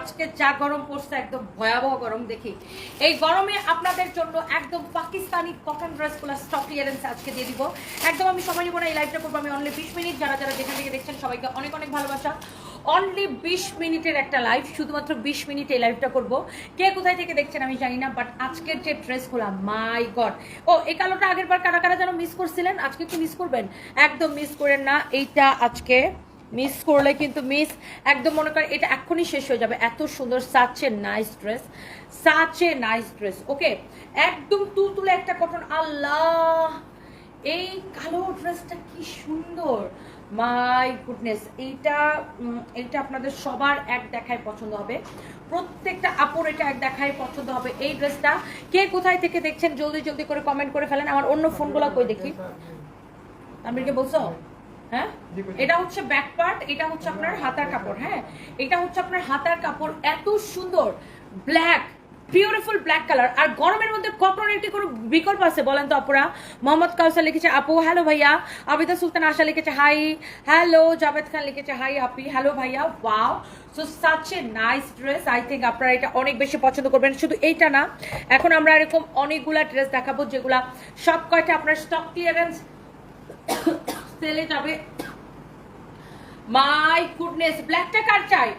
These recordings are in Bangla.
আজকে যা গরম পড়ছে একদম ভয়াবহ গরম। দেখি এই গরমে আপনাদের জন্য একদম পাকিস্তানি কটন ড্রেসগুলো স্টক ক্লিয়ারেন্স আজকে দিয়ে দিব একদম। আমি সময় নিব না, এই লাইভটা করবো আমি অনলি 20 মিনিট। যারা যারা যেখান থেকে দেখছেন সবাইকে অনেক অনেক ভালোবাসা। অনলি 20 মিনিটের একটা লাইভ, শুধুমাত্র 20 মিনিট এই লাইভটা করবো। কে কোথায় থেকে দেখছেন আমি জানি না, বাট আজকের যে ড্রেসগুলো মাই গড। ও এই কালোটা আগের বার কারা কারা যেন মিস করছিলেন, আজকে কি মিস করবেন? একদম মিস করেন না, এইটা আজকে মিস করলে কিন্তু মিস একদম, মনে করেন এটা এক্ষুনি শেষ হয়ে যাবে। এত সুন্দর, such a nice dress, such a nice dress. Okay, একদম তুলতুলে একটা কটন। আল্লাহ, এই কালো ড্রেসটা কি সুন্দর, মাই গুডনেস। এইটা আপনাদের সবার এক দেখায় পছন্দ হবে, প্রত্যেকটা আপুর এটা এক দেখায় পছন্দ হবে। এই ড্রেসটা কে কোথায় থেকে দেখছেন জলদি জলদি করে কমেন্ট করে ফেলেন। আমার অন্য ফোনগুলো কই দেখি, আমিরকে বলছো? হ্যাঁ, এটা হচ্ছে ব্যাক পার্ট, এটা হচ্ছে আপনার হাতার কাপড়। হ্যাঁ, এটা হচ্ছে আপনার হাতার কাপড়, এত সুন্দর ব্ল্যাক, বিউটিফুল ব্ল্যাক কালার। আর গরমের মধ্যে কটনের কি কোনো বিকল্প আছে বলেন তো আপুরা? মোহাম্মদ কাউসার লিখেছে আপু হ্যালো ভাইয়া। আবিদা সুলতান আশা লিখেছে হাই হ্যালো। জাভেদ খান লিখেছে হাই আপি, হ্যালো ভাইয়া। Wow, so such a nice dress. I think আপনারা এটা অনেক বেশি পছন্দ করবেন। শুধু এইটা না, এখন আমরা এরকম অনেকগুলা ড্রেস দেখাবো যেগুলা সব কয়টা আপনার স্টক ক্লিয়ারেন্স সেলে যাবে। মাই গুডনেস, ব্ল্যাকটা কার চাই?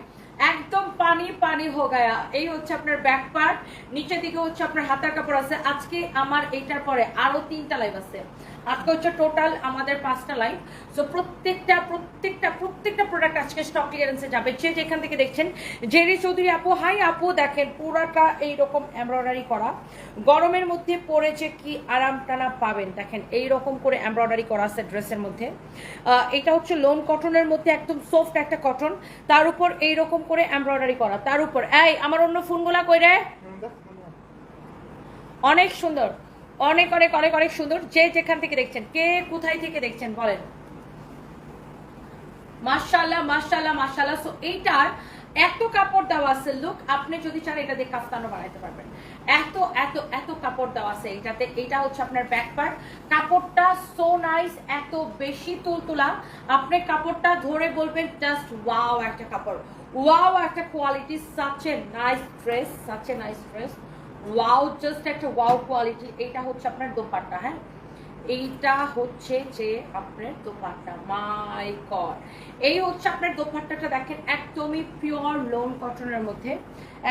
একদম পানি পানি হো গায়া। এই হচ্ছে আপনার ব্যাক পার্ট, নিচের দিকে হচ্ছে আপনার হাতার কাপড় আছে। আজকে আমার এইটার পরে আরো 3টা লাইভ আছে। আজকে হচ্ছে টোটাল আমাদের 5টা লাইভ। সো প্রত্যেকটা প্রোডাক্ট আজকে স্টক ক্লিয়ারেন্সে যাবে। যে যেখান থেকে দেখছেন, জেরি চৌধুরী আপু হাই আপু। দেখেন পুরাটা এইরকম এমব্রয়ডারি করা, গরমের মধ্যে পরে যে কি আরাম টানা পাবেন। দেখেন এইরকম করে এমব্রয়ডারি করা আছে ড্রেসের মধ্যে। এটা হচ্ছে লোন কটনের মধ্যে, একদম সফট একটা কটন, তার উপর এইরকম করে এমব্রয়ডারি করা। তার উপর এই আমার অন্য ফোনগুলা কই রে, অনেক সুন্দর, অনেক অনেক অনেক অনেক সুন্দর। যে যেখান থেকে দেখছেন, কে কোথায় থেকে দেখছেন বলেন। মাশাআল্লাহ মাশাআল্লাহ মাশাআল্লাহ। সো এইটার এত কাপড় দেওয়া আছে, লুক আপনি যদি চান এটা দিয়ে কাফতানও বানাইতে পারবেন। এত এত এত কাপড় দেওয়া আছে এইটাতে। এটা হচ্ছে আপনার ব্যাক পার্ট, কাপড়টা সো নাইস, এত বেশি তুলতুলা। আপনি কাপড়টা ধরে বলবেন জাস্ট ওয়াও একটা কাপড়, ওয়াও একটা quality, such a nice dress, such a nice dress. Wow, just একটা ওয়াও কোয়ালিটি। এইটা হচ্ছে আপনার দোপাট্টা। হ্যাঁ, এইটা হচ্ছে যে আপনার দোপাট্টা, মাই গড। এই হচ্ছে আপনার দোপাট্টাটা, দেখেন একদমই পিওর লোন কটনের মধ্যে,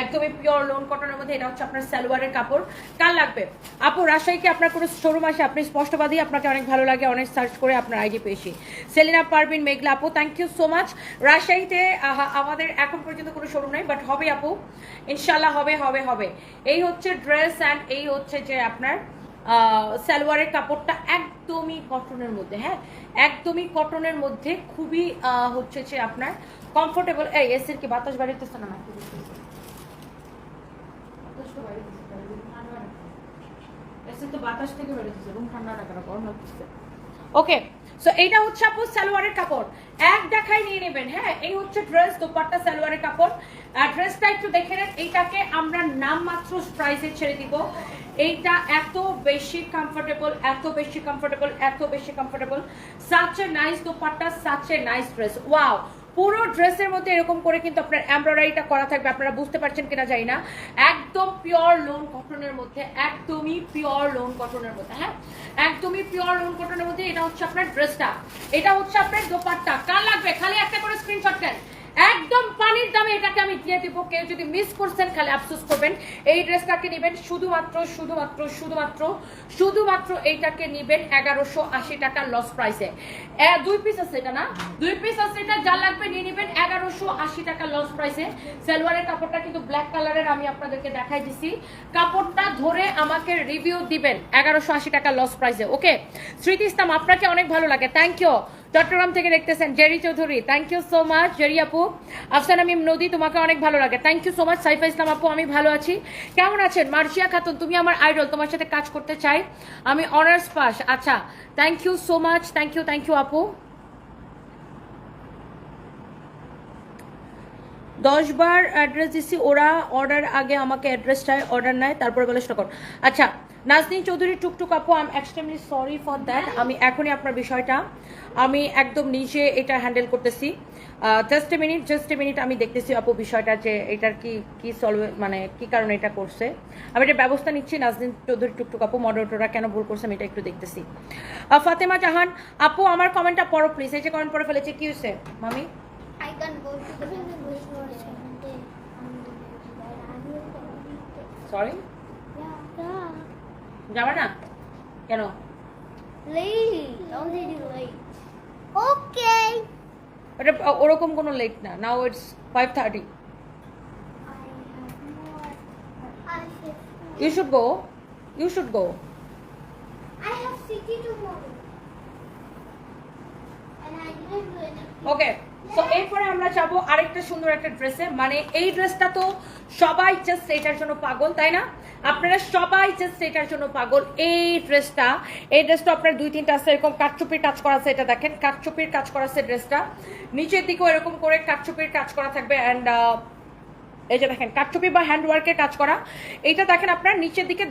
একদমই পিওর লোন কটনের মধ্যে। এটা হচ্ছে আপনার সালোয়ারের কাপড়। কার লাগবে আপু? রাজশাহী কি আপনার কোনো শোরুম আছে? আপনি স্পষ্টবাদী, আপনাকে অনেক ভালো লাগে, অনেক সার্চ করে আপনার আইডি পেয়েছি। সেলিনা পারভিন মেঘলা আপু, থ্যাংক ইউ সো মাচ। রাজশাহীতে আমাদের এখন পর্যন্ত কোনো শোরুম নেই, বাট হবে আপু, ইনশাল্লাহ হবে হবে হবে। এই হচ্ছে ড্রেস অ্যান্ড এই হচ্ছে যে আপনার সালোয়ারের কাপড়টা একদমই কটনের মধ্যে। হ্যাঁ, একদমই কটনের মধ্যে, খুবই হচ্ছে যে আপনার কমফোর্টেবল। এই এসির কি বাতাস বাড়িতেছে না? এসির তো বাতাস থেকে বেরোতেছে, রুম ঠান্ডা না কেন, গরম লাগতেছে। ওকে, সো এইটা হচ্ছে আপু সালোয়ারের কাপড়, এক দেখায় নিয়ে নেবেন। হ্যাঁ, এই হচ্ছে ড্রেস, দোপাট্টা, সালোয়ারের কাপড়। ড্রেসটা একটু দেখে নেন। এইটাকে আমরা নামমাত্র প্রাইসে ছেড়ে দিব। এইটা এত বেশি কমফোর্টেবল, এত বেশি কমফোর্টেবল, এত বেশি comfortable. Such a nice dupatta, such a nice dress. Wow, পুরো ড্রেসের মধ্যে এরকম করে কিন্তু আপনার এমব্রয়ডারিটা করা থাকবে। আপনারা বুঝতে পারছেন কিনা জানি না, একদম পিওর লোন কটনের মধ্যে, একদমই পিওর লোন কটনের মধ্যে। হ্যাঁ, একদমই পিওর লোন কটনের মধ্যে। এটা হচ্ছে আপনার ড্রেসটা, এটা হচ্ছে আপনার দোপাট্টা। কার লাগবে খালি একটা করে স্ক্রিনশট নেন, একদম পানির দামে এটাকে আমি দিয়ে দিব। কেউ যদি মিস করছেন খালি আফসোস করবেন। এই ড্রেসটাকে নেবেন শুধুমাত্র শুধুমাত্র শুধুমাত্র শুধুমাত্র এইটাকে নেবেন 1180 টাকা লস প্রাইসে। 2 পিস আছে এটা না, 2 পিস আছে এটা, যা লাগবে নিয়ে নেবেন 1180 টাকা লস প্রাইসে। সালোয়ারের কাপড়টা কিন্তু ব্ল্যাক কালারের, আমি আপনাদেরকে দেখাই দিছি। কাপড়টা ধরে আমাকে রিভিউ দিবেন 1180 টাকা লস প্রাইসে। ওকে, স্মৃতি ইসলাম আপনাকে অনেক ভালো লাগে, থ্যাংক ইউ। চট্টগ্রাম থেকে দেখতেছেন Jerry Chowdhury, thank you so much. Jerry আপু, আফসানা মিম নদী, তোমাকে অনেক ভালো লাগে, thank you so much. Saifa Islam আপু, আমি ভালো আছি, কেমন আছেন? মার্জিয়া খাতুন, তুমি আমার আইডল, তোমার সাথে কাজ করতে চাই, আমি অনার্স পাস। আচ্ছা, thank you so much, thank you আপু। 10 বার অ্যাড্রেস দিছি, ওরা অর্ডার আগে আমাকে অ্যাড্রেস চাই, অর্ডার নেয় তারপরে বলে স্টক। আচ্ছা, নাজনীন চৌধুরী টুকটুক আপু, I am extremely sorry for that. আমি এখনই আপনার বিষয়টা আমি একদম নিজে এটা হ্যান্ডেল করতেছি। জাস্ট এ মিনিট আমি দেখতেছি আপু বিষয়টা যে এটার কি সলভ, মানে কি কারণে এটা করছে। আমি এটা ব্যবস্থা নিচ্ছি। নাজনীন চৌধুরী টুকটুক আপু, মডারেটররা কেন ভুল করছে আমি এটা একটু দেখতেছি। ফাতেমা জাহান আপু, আমার কমেন্টটা পড়ো প্লিজ। এই যে কমেন্ট পড়ে ফেলেছে, কি হয়েছে মামি? I can go to the sorry, yeah. যাবে না কেন? Late. Already late. Okay. ওটা ওরকম কোনো লেট না। Now it's 5:30। You should go. You should go. I have city tomorrow. And I didn't do anything. Okay, so এরপরে আমরা যাব আরেকটা সুন্দর একটা ড্রেসে। মানে এই ড্রেসটা তো সবাই জাস্ট এটার জন্য পাগল, তাই না? আপনারা সবাই জাস্ট এটার জন্য পাগল। এই ড্রেসটা আপনার 2-3টা আছে, এরকম কাঠচুপির কাজ করা আছে। এটা দেখেন, কাঠচুপির কাজ করা আছে ড্রেসটা। নিচের দিকেও এরকম করে কাঠচুপির কাজ করা থাকবে। অ্যান্ড এই যে দেখেন কাঠচুপি বা হ্যান্ডওয়ার্কের কাজ করা। এইটা দেখেন আপনার নিচের দিকে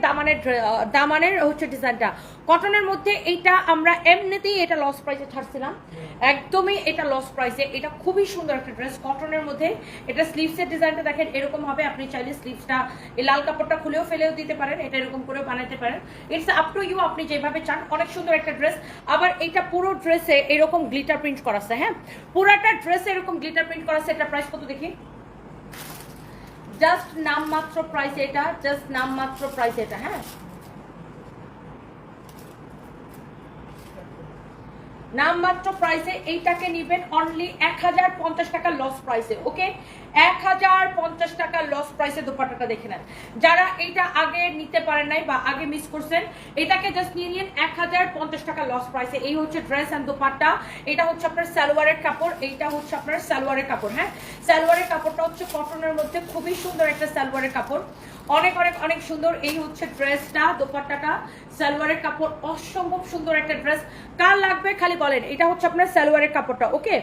দামানের হচ্ছে ডিজাইনটা কটনের মধ্যে। এইটা আমরা এমনিতেই এটা লস প্রাইসে ছাড়ছিলাম, একদমই এটা লস প্রাইসে। এটা খুবই সুন্দর একটা ড্রেস কটনের মধ্যে। এটা স্লিভসের ডিজাইনটা দেখেন এরকম হবে। আপনি চাইলে স্লিভসটা এই লাল কাপড়টা খুলেও ফেলেও দিতে পারেন, এটা এরকম করেও বানাতে পারেন। ইটস আপ টু ইউ, আপনি যেভাবে চান। অনেক সুন্দর একটা ড্রেস। আবার এটা পুরো ড্রেসে এরকম গ্লিটার প্রিন্ট করা আছে। হ্যাঁ, পুরাটা ড্রেসে এরকম গ্লিটার প্রিন্ট করা আছে। এটা প্রাইস কত দেখি? জাস্ট নামমাত্র প্রাইস এটা, জাস্ট নামমাত্র প্রাইস এটা। হ্যাঁ, নামমাত্র প্রাইসে এইটাকে নিবেন অনলি 1050 টাকা লস প্রাইসে। ওকে, 1050 টাকা লস প্রাইসে দোপাট্টাটা দেখে নেন। যারা এটা আগে নিতে পারেন নাই বা আগে মিস করছেন, এটাকে জাস্ট নিয়ে নিন 1050 টাকা লস প্রাইসে। এই হচ্ছে ড্রেস অ্যান্ড দোপাট্টা। এটা হচ্ছে আপনার সালোয়ারের কাপড়, এইটা হচ্ছে আপনার সালোয়ারের কাপড়। হ্যাঁ, সালোয়ারের কাপড়টা হচ্ছে কটনের মধ্যে, খুবই সুন্দর একটা সালোয়ারের কাপড়, অনেক অনেক অনেক সুন্দর। এই হচ্ছে ড্রেসটা, দোপাট্টাটা, সালোয়ারের কাপড়, অসম্ভব সুন্দর একটা ড্রেস। কার লাগবে খালি বলেন। এটা হচ্ছে আপনার সালোয়ারের কাপড়টা। ওকে,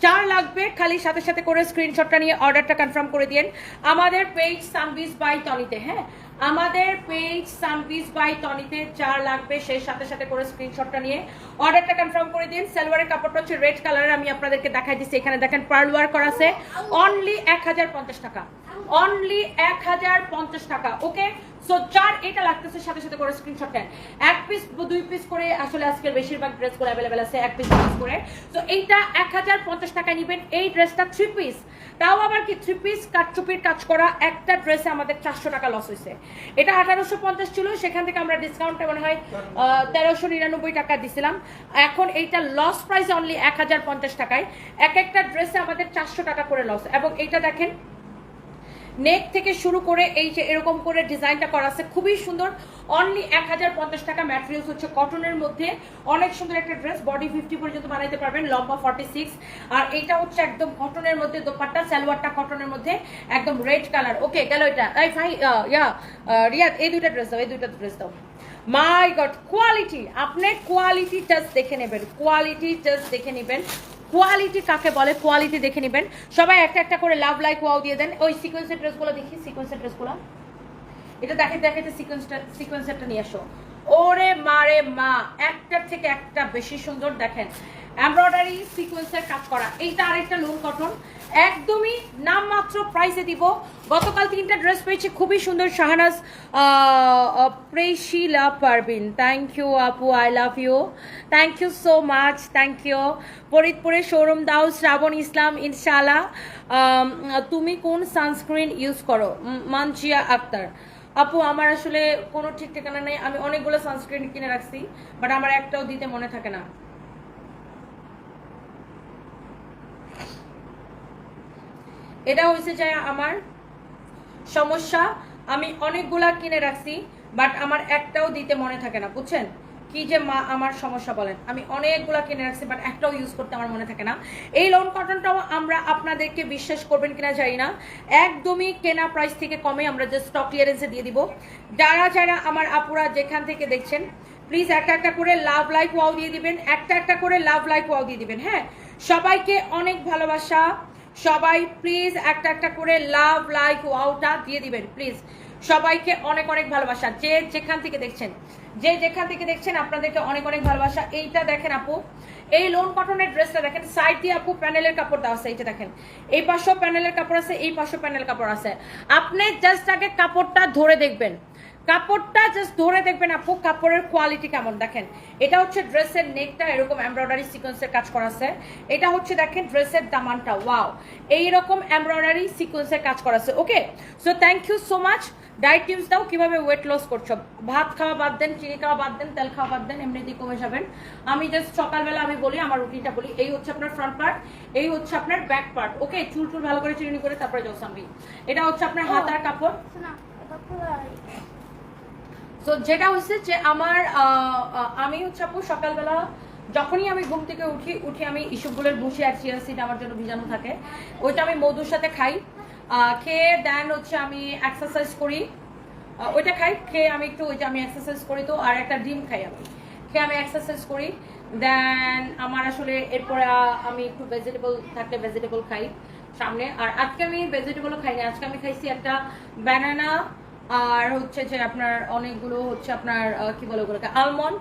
যার লাগবে খালি সাথে সাথে করে স্ক্রিনশটটা নিয়ে অর্ডারটা কনফার্ম করে দিন আমাদের পেজ সানবিজ বাই তনিতে। হ্যাঁ, আমাদের পেজ সানবিজ বাই তনিতে যার লাগবে সেই সাথে সাথে করে স্ক্রিনশটটা নিয়ে অর্ডারটা কনফার্ম করে দিন। সালোয়ারের কাপড়টা হচ্ছে রেড কালারের, আমি আপনাদেরকে দেখাই দিচ্ছি। এখানে দেখেন পার্ল ওয়ার্ক করা আছে। অনলি 1050 টাকা, অনলি 1050 টাকা। ওকে, সো যার এটা লাগতেছে সাথে সাথে করে স্ক্রিনশট নেন। 1 পিস 2 পিস করে আসলে আজকের বেশিরভাগ ড্রেসগুলো অ্যাভেলেবেল আছে 1 পিস 2 পিস করে। তো এইটা 1050 টাকা নেবেন। এই ড্রেসটা 3 পিস, তাও আবার কি 3 পিস কাটচুপির কাজ করা। একটা ড্রেসে আমাদের 400 টাকা লস হয়েছে। এটা 1850 ছিল, সেখান থেকে আমরা ডিসকাউন্টে মনে হয় 1399 টাকা দিছিলাম। এখন এইটা লস প্রাইস অনলি 1050 টাকায়। একটা ড্রেসে আমাদের 400 টাকা করে লস। এবং এইটা দেখেন নেক থেকে শুরু করে এই যে এরকম করে ডিজাইনটা করা আছে, খুবই সুন্দর। অনলি 1050 টাকা। ম্যাটেরিয়ালস হচ্ছে কটনের মধ্যে, অনেক সুন্দর একটা ড্রেস। বডি 50 পর্যন্ত বানাইতে পারবেন, লম্বা 46। আর এইটা হচ্ছে একদম কটনের মধ্যে দোপাট্টা, সালোয়ারটা কটনের মধ্যে একদম রেড কালার। ওকে, গেল এটা। এই ভাই রিয়াদ, এই দুইটা ড্রেস দাও, এই দুইটা ড্রেস দাও। মাই গড, কোয়ালিটি, আপনি কোয়ালিটি জাস্ট দেখে নেবেন, কোয়ালিটি জাস্ট দেখে নেবেন। কোয়ালিটি কাকে বলে কোয়ালিটি দেখে নেবেন। সবাই একটা একটা করে লাভ লাইক ওয়াও দিয়ে দেন। ওই সিকোয়েন্সের ড্রেসগুলো দেখি, সিকোয়েন্সের ড্রেসগুলো এটা দেখাইতে সিকোয়েন্সেরটা নিয়ে আসো। ওরে মারে মা, একটার থেকে একটা বেশি সুন্দর। দেখেন এমব্রয়ডারি সিকোয়েন্সের কাজ করা। এইটা আরেকটা লোন কটন, একদমই নামমাত্র প্রাইসে দিব। গতকাল 3টা ড্রেস পেয়েছি, খুবই সুন্দর। শাহনাজ প্রেশিলা পারবিন, থ্যাংক ইউ আপু, I love you, thank you so much, thank you. ফরিদপুরে শোরুম দাও, শ্রাবণ ইসলাম ইনশাআল্লাহ। তুমি কোন সানস্ক্রিন ইউজ করো? মানজিয়া আক্তার আপু, আমার আসলে কোনো ঠিক ঠিকানা নেই। আমি অনেকগুলো সানস্ক্রিন কিনে রাখছি, বাট আমার একটাও দিতে মনে থাকে না। এটা হয়েছে যে আমার সমস্যা, আমি অনেকগুলা কিনে রাখছি বাট আমার একটাও দিতে মনে থাকে না। বুঝছেন কি যে মা আমার সমস্যা বলেন? আমি অনেকগুলা কিনে রাখছি বাট একটাও ইউজ করতে আমার মনে থাকে না। এই লোন কটনটাও আমরা আপনাদেরকে বিশ্বাস করবেন কিনা জানি না, একদমই কেনা প্রাইস থেকে কমে আমরা যে স্টক ক্লিয়ারেন্সে দিয়ে দিব। যারা যারা আমার আপুরা যেখান থেকে দেখছেন প্লিজ একটা একটা করে লাভ লাইক ওয়াও দিয়ে দিবেন, একটা একটা করে লাভ লাইক ওয়াও দিয়ে দিবেন। হ্যাঁ, সবাইকে অনেক ভালোবাসা। সবাই প্লিজ একটা একটা করে লাভ লাইক ওয়াওটা দিয়ে দিবেন প্লিজ। সবাইকে অনেক অনেক ভালোবাসা, যে যেখান থেকে দেখছেন আপনাদেরকে অনেক অনেক ভালোবাসা। এইটা দেখেন আপু, এই লোন কটনের ড্রেসটা দেখেন, সাইড দিয়ে আপু প্যানেলের কাপড় দেওয়া আছে। এইটা দেখেন, এই পাশেও প্যানেলের কাপড় আছে, এই পাশেও প্যানেল কাপড় আছে। আপনি জাস্ট আগে কাপড়টা ধরে দেখবেন, কাপড়টা জাস্ট ধরে দেখবেন আপু কাপড়ের কোয়ালিটি কেমন। দেখেন এটা হচ্ছে ড্রেসের নেকটা, এরকম এমব্রয়ডারি সিকোয়েন্সের কাজ করা আছে। এটা হচ্ছে দেখেন ড্রেসের দামানটা, ওয়াও, এইরকম এমব্রয়ডারি সিকোয়েন্সের কাজ করা আছে। Okay, so thank you so much. Diet tips দাও কিভাবে ওয়েট লস করছো। ভাত খাওয়া বাদ দেন, চিনি খাওয়া বাদ দেন, তেল খাওয়া বাদ দেন, এমনিতেই কমে যাবেন। আমি জাস্ট সকালবেলা আমি বলি আমার রুটিনটা বলি। এই হচ্ছে আপনার ফ্রন্ট পার্ট, এই হচ্ছে আপনার ব্যাক পার্ট। ওকে, চুল টুল ভালো করে চিরুনি করে তারপরে জোসাম্বি। এটা হচ্ছে আপনার হাতার কাপড়। তো যেটা হচ্ছে যে আমার আমি হচ্ছে আপু সকালবেলা যখনই আমি ঘুম থেকে উঠি আমি ইস্যুগুলোর ভুসি আর চিয়া সিড আমার জন্য ভিজানো থাকে, ওইটা আমি মধুর সাথে খাই। খেয়ে দেন হচ্ছে আমি এক্সারসাইজ করি, ওইটা খাই। খেয়ে আমি একটু ওই যে আমি এক্সারসাইজ করি, তো আর একটা ডিম খাই আমি। খেয়ে আমি এক্সারসাইজ করি, দেন আমার আসলে এরপরে আমি একটু ভেজিটেবল থাকলে ভেজিটেবল খাই সামনে। আর আজকে আমি ভেজিটেবলও খাইনি, আজকে আমি খাইছি একটা ব্যানানা, আর হচ্ছে যে আপনার অনেকগুলো হচ্ছে আপনার কি বলে ওগুলোকে, আলমন্ড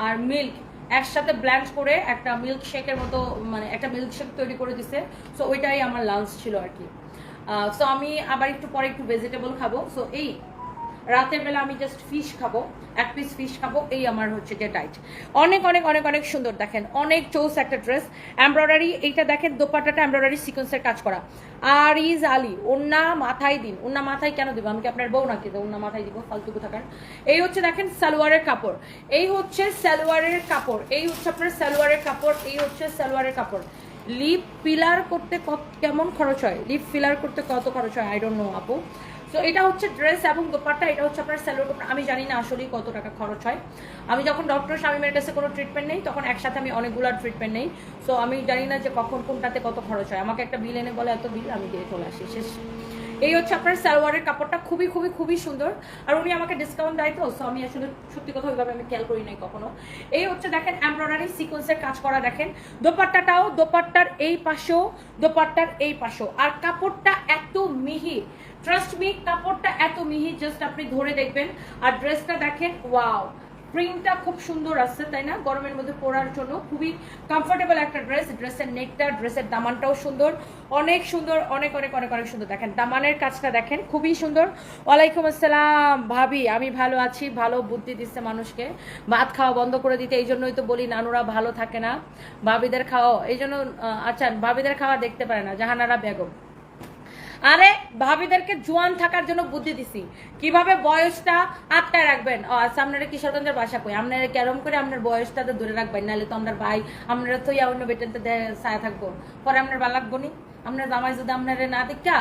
আর মিল্ক একসাথে ব্ল্যান্ড করে একটা মিল্ক শেকের মতো, মানে একটা মিল্ক শেক তৈরি করে দিছে। সো ওইটাই আমার লাঞ্চ ছিল আর কি। সো আমি আবার একটু পরে একটু ভেজিটেবল খাবো। সো এই রাতের বেলা আমি জাস্ট ফিশ খাবো, এক পিস ফিশ খাবো, এই আমার হচ্ছে যে ডাইট। অনেক অনেক অনেক অনেক সুন্দর দেখেন, অনেক চৌস একটা ড্রেস, এমব্রয়ডারি। এইটা দেখেন দোপাট্টাটা এমব্রয়ডারি সিকোয়েন্সের কাজ করা। আর ইজ আলি ওন্না মাথায় দিন, ওন্না মাথায় কেন দিব, আমি কি আপনার বউ নাকি ওন্না মাথায় দিব, ফালতুকু থাকার। এই হচ্ছে দেখেন সালোয়ারের কাপড়, এই হচ্ছে সালোয়ারের কাপড়, এই হচ্ছে আপনার সালোয়ারের কাপড়, এই হচ্ছে সালোয়ারের কাপড়। লিপ ফিলার করতে কেমন খরচ হয়, লিপ ফিলার করতে কত খরচ হয় আই ডোন্ট নো আপু। সো এটা হচ্ছে ড্রেস এবং দোপাট্টা, এটা হচ্ছে আপনার সালোয়ার কাপড়। আমি জানি না আসলে কত টাকা খরচ হয়। আমি যখন ডক্টর শামীমের কাছে কোনো ট্রিটমেন্ট নেই তখন একসাথে আমি অনেকগুলো ট্রিটমেন্ট নেই। সো আমি জানি না যে কখন কোনটাতে কত খরচ হয়। আমাকে একটা বিল এনে বলে এত বিল, আমি দিয়ে চলে আসি, শেষ। এই হচ্ছে আপনার সালোয়ারের কাপড়টা, খুবই খুবই খুবই সুন্দর। আর উনি আমাকে ডিসকাউন্ট দেয় তো, সো আমি আসলে সত্যি কথা ওইভাবে আমি খেয়াল করি নাই কখনো। এই হচ্ছে দেখেন এমব্রয়ডারি সিকোয়েন্সের কাজ করা, দেখেন দোপাট্টাটাও, দোপাট্টার এই পাশেও, দোপাট্টার এই পাশেও। আর কাপড়টা এত মিহি, ট্রাস্ট মি, কাপড়টা এত মিহি, জাস্ট আপনি ধরে দেখবেন। আর ড্রেসটা দেখেন, ওয়াও, প্রিন্টটা খুব সুন্দর আছে, তাই না? গরমের মধ্যে পরার জন্য খুবই কমফোর্টেবল একটা ড্রেস। ড্রেসের নেকটা, ড্রেসের দামানটাও সুন্দর, অনেক সুন্দর, অনেক অনেক অনেক অনেক সুন্দর। দেখেন দামানের কাজটা দেখেন, খুবই সুন্দর। ওয়ালাইকুম আসসালাম ভাবি, আমি ভালো আছি। ভালো বুদ্ধি দিচ্ছে মানুষকে ভাত খাওয়া বন্ধ করে দিতে, এই জন্যই তো বলি নানুরা ভালো থাকে না, ভাবিদের খাওয়া। এই জন্য আচ্ছা, ভাবিদের খাওয়া দেখতে পারে না জাহানারা বেগম। আরে ভাবিদেরকে জোয়ান থাকার জন্য বুদ্ধি দিছি, কিভাবে বয়সটা আটকায় রাখবেন। আচ্ছা, আপনারা কিশোরগঞ্জের বাসা কই, আপনারা কেরম করে আপনার বয়সটাতে ধরে রাখবেন, নাহলে তো আপনার ভাই আপনারা তো অন্য বেটেনতে ছায়া থাকবো, পরে আপনার ভালো লাগবো নি। আপনার জামাই যদি আপনারা না দেখা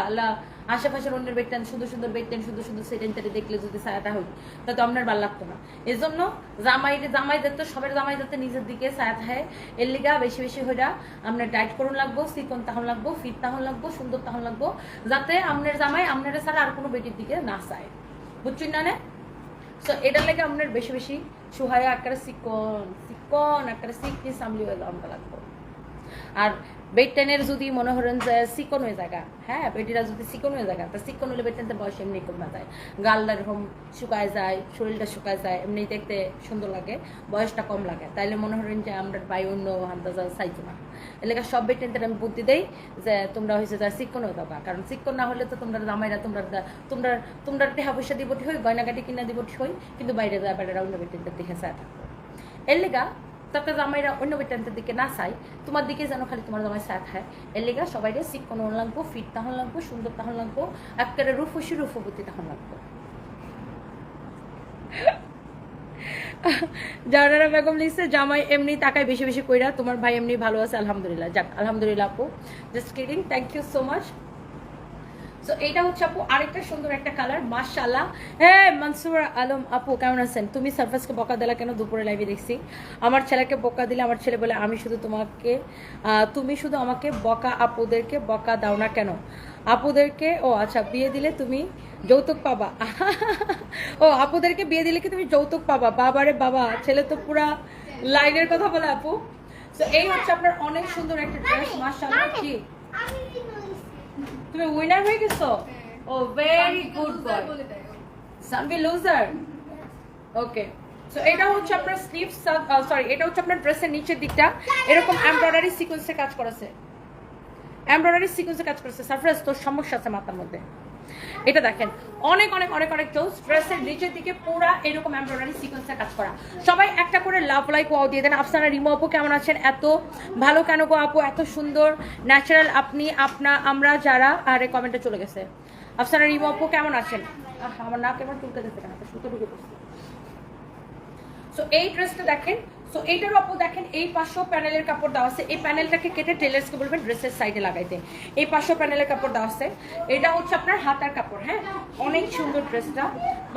আশেপাশের অন্যের বেটেন, সুন্দর সুন্দর বেটেন, সুন্দর সুন্দর সেটেনটারে দেখলে যদি ছায়াটা হই, তা তো আপনার ভালো লাগতো না। এই জন্য জামাইদের তো সবের জামাই যাতে নিজের দিকে ছায়া থাকে, এর লিগা বেশি বেশি হইরা আপনার ডায়েট করুন লাগবো, চিকন তাহন লাগবো, ফিট তাহন লাগবো, সুন্দর তাহন লাগবো, যাতে আপনার জামাই আপনারা ছাড়া আর কোনো বেটির দিকে না চায়, বুঝছেন না? সো এটার লেগে আপনার বেশি বেশি সুহায়া একটা চিকন একটা সিকনি সামলি হয়ে আমরা লাগবো। আর বেটেনের যদি মনে করেন যে চিকন হয়ে জায়গা, হ্যাঁ বেটিরা যদি চিকন হয়ে জায়গা, তা চিকন হলে বেটেনতে বয়স এমনি কমা যায়, গালটা এরকম শুকায় যায়, শরীরটা শুকায় যায়, এমনি দেখতে সুন্দর লাগে, বয়সটা কম লাগে। তাইলে মনে করেন যে আমরা বাই অন্য আন্দাজা চাইতো না। এলাকা সব বেটেনদের আমি বুদ্ধি দেই যে তোমরা হয়েছে যা চিকন হয়ে যাবা, কারণ চিকন না হলে তো তোমরা জামাইরা তোমরা টেহা পয়সা দিব ঠিক হই, গয়নাগাটি কিনা দিব ঠিক হই, কিন্তু বাইরে যায় বেটারা অন্য বেটেনদের দেখে চায় থাকবো। এর লেগা তাকে জামাইরা অন্য বেটানদের দিকে না চাই, তোমার দিকে যেন খালি তোমার জামাই চা খায়। এর লেগা সবাই চিকন লাগবো, ফিট তাহন লাগবো, সুন্দর তাহন লাগবো, একেবারে রূপবতী তাহন লাগবো। জাহানারা বেগম লিখছে জামাই এমনি তাকায় বেশি বেশি কইরা, তোমার ভাই এমনি ভালো আছে আলহামদুলিল্লাহ। যাক আলহামদুলিল্লাহ আপু, just kidding, thank you so much. So এইটা হচ্ছে আপু আরেকটা সুন্দর একটা কালার, মাশাআল্লাহ। হ্যাঁ মনসুর আলম আপু কেমন আছেন? তুমি সারফাসকে বকা দিলা কেন? দুপুরে লাইভে দেখছি আমার ছেলেকে বকা দিলে, আমার ছেলে বলে তুমি শুধু আমাকে বকা, আপুদেরকে বকা দাও না কেন? আপুদেরকে ও আচ্ছা বিয়ে দিলে তুমি যৌতুক পাবা। ও আপুদেরকে বিয়ে দিলে কি তুমি যৌতুক পাবা? বাবারে বাবা, ছেলে তো পুরা লাইনের কথা বলে আপু। তো এই হচ্ছে আপনার অনেক সুন্দর একটা ড্রেস, মাশাআল্লাহ। কি তুমি উইনার হয়ে গেছো? Oh very good boy, Sanvi loser okay. So এটা হচ্ছে আপনার স্লিভ, সরি এটা হচ্ছে আপনার ড্রেসের নিচের দিকটা এরকম এমব্রয়ডারি সিকোয়েন্সে কাজ করেছে, এমব্রয়ডারি সিকোয়েন্সে কাজ করেছে। সারপ্রাইজ, তোর সমস্যা আছে মাথার মধ্যে। এটা দেখেন অনেক অনেক অনেক অনেক চোস, ড্রেসের নিচের দিকে পুরা এরকম এমব্রয়ডারি সিকোয়েন্সে কাজ করা। সবাই একটা করে লাভ লাইক ওয়াও দিয়ে দেন। আফসানা রিমো আপু কেমন আছেন? এত ভালো কেন গো আপু, এত সুন্দর ন্যাচারাল আপনি, আমরা যারা, আরে কমেন্টে চলে গেছে। আফসানা রিমো আপু কেমন আছেন? আমার নাক এবার চুলকে দিতে কেন, সুতো ঢুকে পড়ছে। সো এই ড্রেসটা দেখেন, সো এইটার আপু দেখেন এই পাশেও প্যানেলের কাপড় দেওয়া আছে। এই প্যানেলটাকে কেটে টেলার্সকে বলবেন ড্রেসের সাইডে লাগাইতে। এই পাশেও প্যানেলের কাপড় দেওয়া আছে। এটা হচ্ছে আপনার হাতার কাপড়, হ্যাঁ অনেক সুন্দর ড্রেসটা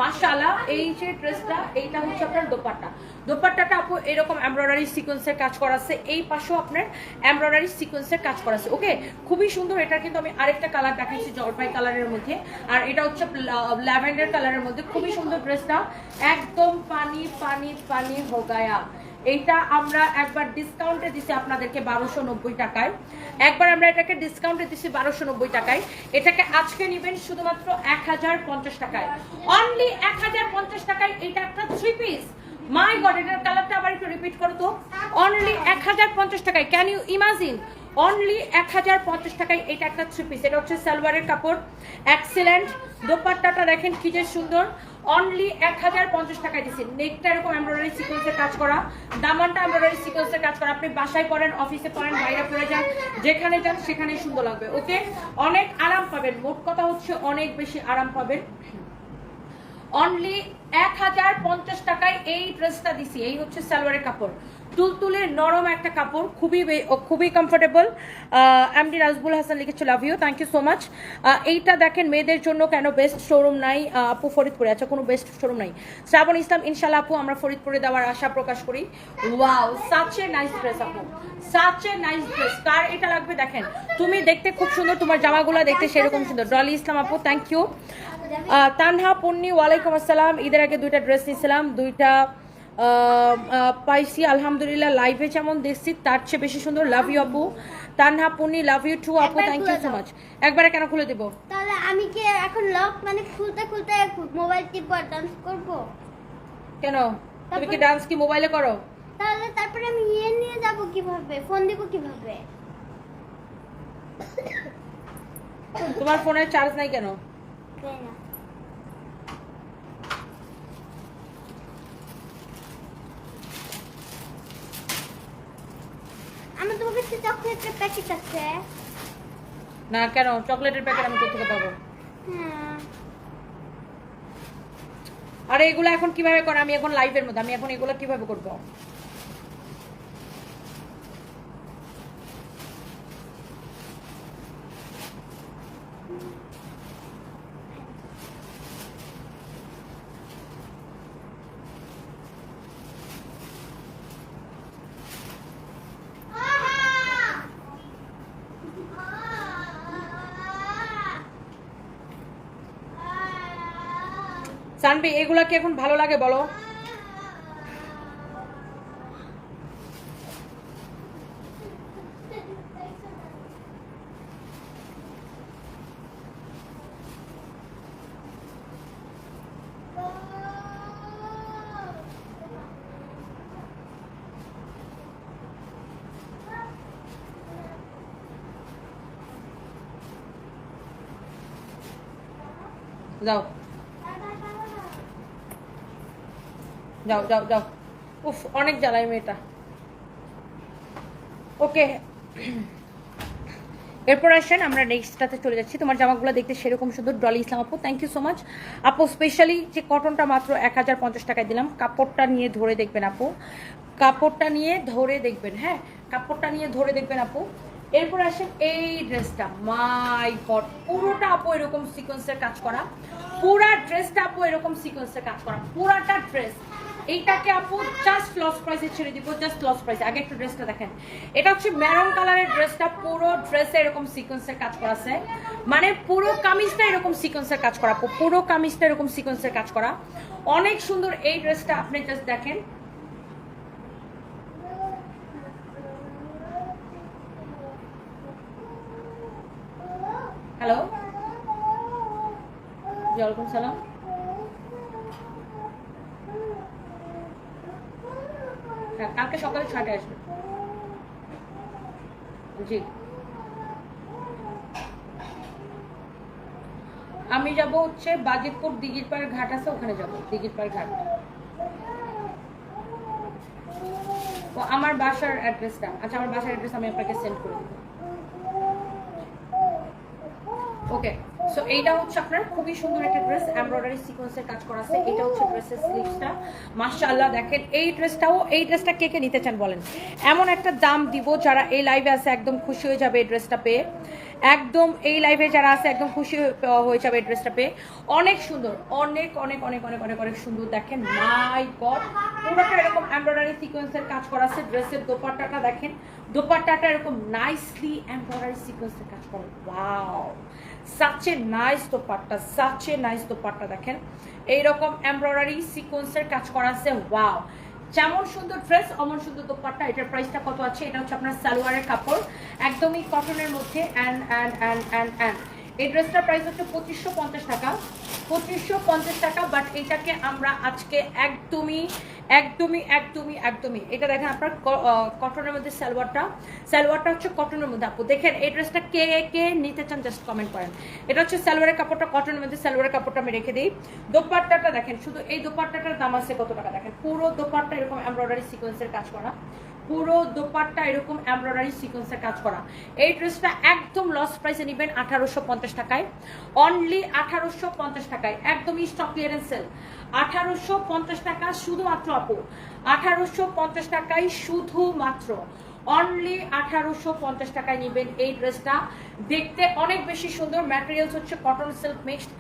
মাশাআল্লাহ। এই যে ড্রেসটা, এইটা হচ্ছে আপনার দোপাট্টা। দোপাট্টাটা আপু এরকম এমব্রয়ডারি সিকোয়েন্সের কাজ করা আছে। এই পাশেও আপনার এমব্রয়ডারি সিকোয়েন্সের কাজ করা আছে। ওকে, খুবই সুন্দর। এটা কিন্তু আমি আরেকটা কালার দেখাচ্ছি জলপাই কালারের মধ্যে, আর এটা হচ্ছে ল্যাভেন্ডার কালারের মধ্যে। খুবই সুন্দর ড্রেসটা, একদম পানি পানি পানি হো গায়া। এইটা আমরা একবার ডিসকাউন্টে দিছি আপনাদেরকে 1290 টাকায়, একবার আমরা এটাকে ডিসকাউন্টে দিছি 1290 টাকায়। এটাকে আজকে নেবেন শুধুমাত্র 1050 টাকায়, অনলি 1050 টাকায়। এটা একটা 3 পিস। মাই গড, এটার কালারটা আবার একটু রিপিট করো তো। অনলি 1050 টাকায়, ক্যান ইউ ইমাজিন? অনলি 1050 টাকায় এটা একটা 3 পিস। এটা হচ্ছে সালোয়ারের কাপড়, এক্সেলেন্ট। দোপাট্টাটা দেখেন কি যে সুন্দর, অনলি 1050 টাকায় দিচ্ছি। নেকটা এরকম এমব্রয়ডারি সিকোয়েন্সের কাজ করা, দামানটা এমব্রয়ডারি সিকোয়েন্সের কাজ করা। আপনি বাসায় পরেন, অফিসে পরেন, বাইরে পরে যান, যেখানে যান সেখানেই সুন্দর লাগবে। ওকে, অনেক আরাম পাবেন। মোট কথা হচ্ছে অনেক বেশি আরাম পাবেন। অনলি 1050 টাকায় এই ড্রেসটা দিছি। এই হচ্ছে সালোয়ারের কাপড়, তুলতুলে নরম একটা কাপড়, খুবই কমফোর্টেবল। এমডি রাজবুল হাসান লিখেছে love you, thank you so much. এইটা দেখেন মেয়েদের জন্য কেন বেস্ট শোরুম নাই আপু? ফরিদপুরে আচ্ছা, কোনো বেস্ট শোরুম নাই। শ্রাবণ ইসলাম, ইনশাল্লাহ আপু আমরা ফরিদপুরে দেওয়ার আশা প্রকাশ করি। Wow, such a nice dress আপু, সাচ এ নাইস ড্রেস। কার এটা লাগবে দেখেন, তুমি দেখতে খুব সুন্দর, তোমার জামাগুলো দেখতে সেরকম সুন্দর। ডলি ইসলাম আপু, থ্যাংক ইউ। তানহা পন্নি, ওয়ালাইকুম আসসালাম। ঈদের আগে 2টা ড্রেস নিয়েছিলাম, 2টা পাইছি আলহামদুলিল্লাহ। লাইভে যেমন দেখছি তার চেয়ে বেশি সুন্দর। লাভ ইউ আপু। তানহা পন্নি, লাভ ইউ টু আপু, থ্যাংক ইউ সো মাচ। একবারে কেন খুলে দেবো? তাহলে আমি কি এখন লক মানে খুলতে খুলতে মোবাইল টিপব আর ডান্স করব? কেন, তুমি কি ডান্স কি মোবাইলে করো? তাহলে তারপরে আমি নিয়ে যাব কিভাবে? ফোন দিব কিভাবে? তোমার ফোনের চার্জ নাই কেন? তাই না, আমার তোমার কাছে চকলেটের প্যাকেট আছে না। কেন চকলেটের প্যাকেট আমি কোথা থেকে পাবো? হ্যাঁ, আরে এগুলো এখন কিভাবে করে? আমি এখন লাইভের মধ্যে, আমি এখন এগুলো কিভাবে করবো? সানবি, এগুলা কি এখন ভালো লাগে বলো? যাও যাও যাও যাও, উফ অনেক জ্বালাই মেয়েটা। ওকে, এরপর আসেন আমরা নেক্সটটাতে চলে যাচ্ছি। তোমার জামাগুলো দেখতে সেরকম সুন্দর। ডলি ইসলাম আপু, থ্যাংক ইউ সো মাচ আপু। স্পেশালি যে কটনটা মাত্র 1050 টাকায় দিলাম। কাপড়টা নিয়ে ধরে দেখবেন আপু, কাপড়টা নিয়ে ধরে দেখবেন, হ্যাঁ কাপড়টা নিয়ে ধরে দেখবেন আপু। এরপর আসেন এই ড্রেসটা, মাই গড, পুরোটা আপু এরকম সিকোয়েন্সের কাজ করা, পুরা ড্রেসটা আপু এরকম সিকোয়েন্সের কাজ করা, পুরাটা ড্রেস। এইটাকে আপু জাস্ট লস প্রাইসে ছেড়ে দিব, জাস্ট লস প্রাইসে। আগে একটু ড্রেসটা দেখেন, এটা হচ্ছে মেরুন কালারের ড্রেসটা, পুরো ড্রেসে এরকম সিকোয়েন্সের কাজ করা আছে, মানে পুরো কামিজটা এরকম সিকোয়েন্সের কাজ করা, পুরো কামিজটা এরকম সিকোয়েন্সের কাজ করা, অনেক সুন্দর এই ড্রেসটা। আপনি জাস্ট দেখেন, হ্যালো, ওয়ালাইকুম সালাম। হ্যাঁ কালকে সকালে 6টায় আসবে। জি আমি যাব হচ্ছে বাজিতপুর দিঘির পাড়ের ঘাট আছে, ওখানে যাব, দিঘির পাড় ঘাট। তো আমার বাসার অ্যাড্রেসটা, আচ্ছা আমার বাসার অ্যাড্রেস আমি আপনাকে সেন্ড করে দেবো। ওকে, সো এইটা হচ্ছে আপনার খুবই সুন্দর একটা ড্রেস, এমব্রয়ডারি সিকোয়েন্সের কাজ করা আছে। এটা হচ্ছে ড্রেসের স্লিভসটা, মাশাআল্লাহ দেখেন। এই ড্রেসটা কে কে নিতে চান বলেন? এমন একটা দাম দিব যারা এই লাইভে আছে একদম খুশি হয়ে যাবে এই ড্রেসটা পেয়ে। একদম এই লাইভে যারা আছে একদম খুশি হয়ে যাবে এই ড্রেসটা পেয়ে। অনেক সুন্দর, অনেক অনেক অনেক অনেক অনেক অনেক সুন্দর দেখেন। মাই গড, পুরোটা এরকম এমব্রয়ডারি সিকোয়েন্সের কাজ করা আছে। ড্রেসের দোপাট্টাটা দেখেন, দোপাট্টাটা এরকম নাইসলি এমব্রয়ডারি সিকোয়েন্সের কাজ করা। Wow, such a nice dupatta, such a nice dupatta দেখেন, এইরকম এমব্রয়ডারি সিকোয়েন্সের কাজ করা আছে। ওয়াও, যেমন সুন্দর ড্রেস অমন সুন্দর দোপাট্টা। এটার প্রাইসটা কত আছে? এটা হচ্ছে আপনার সালোয়ারের কাপড়, একদমই কটনের মধ্যে। অ্যান্ড এই ড্রেসটার প্রাইস হচ্ছে 2550 টাকা, 2550 টাকা। বাট এটাকে আমরা আজকে একদমই একদমই একদমই একদমই এটা দেখেন আপনার কটনের মধ্যে সালোয়ারটা হচ্ছে কটনের মধ্যে। আপু দেখেন এই ড্রেসটা কে কে নিতে চান জাস্ট কমেন্ট করেন। এটা হচ্ছে সালোয়ারের কাপড়টা কটনের মধ্যে, সালোয়ারের কাপড়টা আমি রেখে দিই। দোপাট্টাটা দেখেন, শুধু এই দোপাট্টাটার দাম আছে কত টাকা দেখেন। পুরো দোপাট্টা এরকম এমব্রয়ডারি সিকোয়েন্সের কাজ করা, পুরো দোপাট্টা এরকম এমব্রয়ডারি সিকোয়েন্সের কাজ করা। এই ড্রেসটা একদম লস প্রাইসে নেবেন 1850 টাকায়, অনলি 1850 টাকায়, একদমই স্টক ক্লিয়ারেন্স সেল। 1850 টাকা শুধুমাত্র আপু, 1850 টাকায় শুধুমাত্র, অনলি 1850 টাকায় নেবেন এই ড্রেসটা। দেখতে অনেক বেশি সুন্দর, ম্যাটেরিয়ালস হচ্ছে কটন সিল্ক মিক্সড।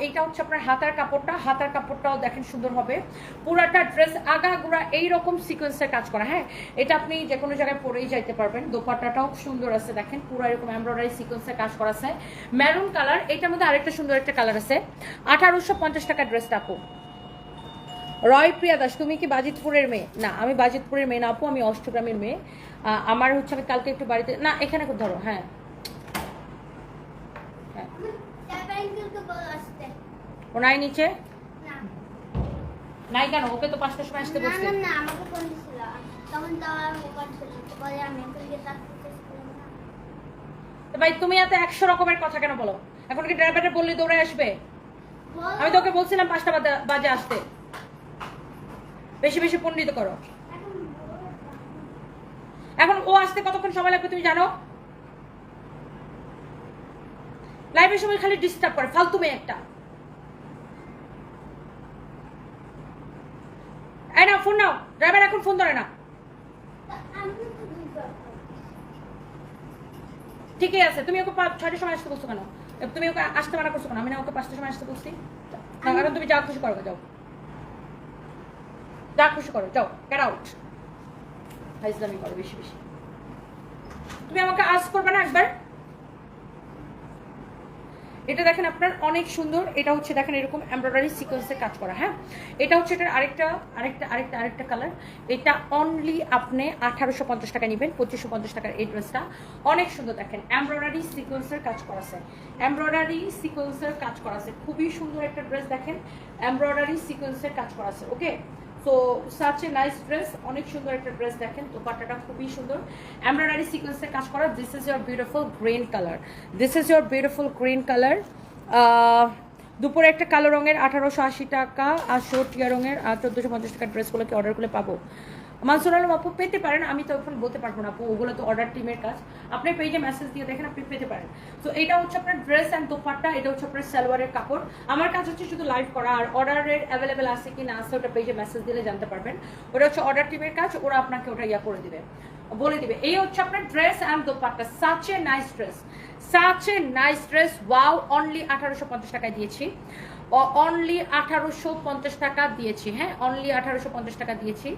এইটা হচ্ছে আপনার হাতার কাপড়টাও দেখেন সুন্দর হবে। পুরাটা ড্রেস আগাগোড়া এইরকম সিকোয়েন্সের কাজ করা। হ্যাঁ, এটা আপনি যে কোনো জায়গায় পরেই যাইতে পারবেন। দোপাট্টাটাও সুন্দর আছে দেখেন, পুরো এরকম এমব্রয়ডারি সিকোয়েন্সের কাজ করা আছে। মেরুন কালার, এটার মধ্যে আরেকটা সুন্দর একটা কালার আছে। 1850 টাকা ড্রেসটা আপু। রয় প্রিয়া দাস, তুমি কি বাজিতপুরের মেয়ে? না, আমি বাজিতপুরের মেয়ে না আপু, আমি অষ্টগ্রামের মেয়ে। আমার হচ্ছে আমি কালকে একটু বাড়িতে, না এখানে ধরো। হ্যাঁ হ্যাঁ, ও নাই নিচে নাই কেন? ওকে তো 5টার সময় আসতে বলছি। না আমাকে ফোন দিছিল তখন তো আর মোবাইল ছিল, পরে আমি আপনাকে তাকিয়ে তো ভাই তুমি এত 100 রকমের কথা কেন বলো? এখন কি ড্রাইভারে বললে দৌড়ে আসবে? আমি তোকে বলছিলাম 5টা বাজে আসতে। বেশি বেশি পণ্ডিত করো। এখন ও আসতে কতক্ষণ সময় লাগবে তুমি জানো? লাইভের সময় খালি ডিস্টার্ব করে, ফালতু মেয়ে একটা। এই নাও ফোন নাও, ড্রাইভার এখন ফোন ধরে না। ঠিকই আছে, তুমি ওকে 6টার সময় আসতে বলছো কেন? তুমি ওকে আসতে মানা করছো কেন? আমি না ওকে 5টার সময় আসতে বলছি। এখন তুমি যা খুশি করো, যাও যা খুশি করো, যাও, গেট আউট। হাইজলামি করো বেশি বেশি। তুমি আমাকে আজ করবে না একবার? এটা দেখেন আপনার অনেক সুন্দর। এটা হচ্ছে দেখেন এরকম এমব্রয়ডারি সিকোয়েন্সের কাজ করা। হ্যাঁ, এটা হচ্ছে এটার আরেকটা কালার। এটা অনলি আপনি 1850 টাকা নেবেন, 2550 টাকার এই ড্রেসটা। অনেক সুন্দর দেখেন, এমব্রয়ডারি সিকোয়েন্সের কাজ করা আছে, এমব্রয়ডারি সিকোয়েন্সের কাজ করা আছে। খুবই সুন্দর একটা ড্রেস দেখেন, এমব্রয়ডারি সিকোয়েন্সের কাজ করা আছে। Okay, so such a nice dress, অনেক সুন্দর একটা ড্রেস দেখেন। দোপাট্টাটা খুবই সুন্দর, এমব্রয়ডারি সিকোয়েন্সের কাজ করা। This is your beautiful green colour, this is your beautiful green colour. দুপুরে একটা কালো রঙের 1880 টাকা, আর টিয়া রঙের 1450 টাকার ড্রেসগুলোকে অর্ডার করলে পাবো। মানসুর আলম আপু পেতে পারেন, আমি তো এখন বলতে পারবো না আপু, ওগুলো তো অর্ডার টিমের কাজ। আপনি পেজে মেসেজ দিয়ে দেখেন, আপনি পেতে পারেন। তো এটা হচ্ছে আপনার ড্রেস অ্যান্ড দোপাট্টা, এটা হচ্ছে আপনার সালোয়ারের কাপড়। আমার কাজ হচ্ছে শুধু লাইভ করা, আর অর্ডারের অ্যাভেলেবেল আছে কি না আছে ওটা পেজে মেসেজ দিলে জানতে পারবেন। ওটা হচ্ছে অর্ডার টিমের কাজ, ওরা আপনাকে ওটা করে দিবে, বলে দিবে। এই হচ্ছে আপনার dress and dupatta, such a nice dress, such a nice dress. Wow, only 1850 টাকায় দিয়েছি, অনলি 1850 টাকা দিয়েছি। হ্যাঁ, অনলি 1850 টাকা দিয়েছি।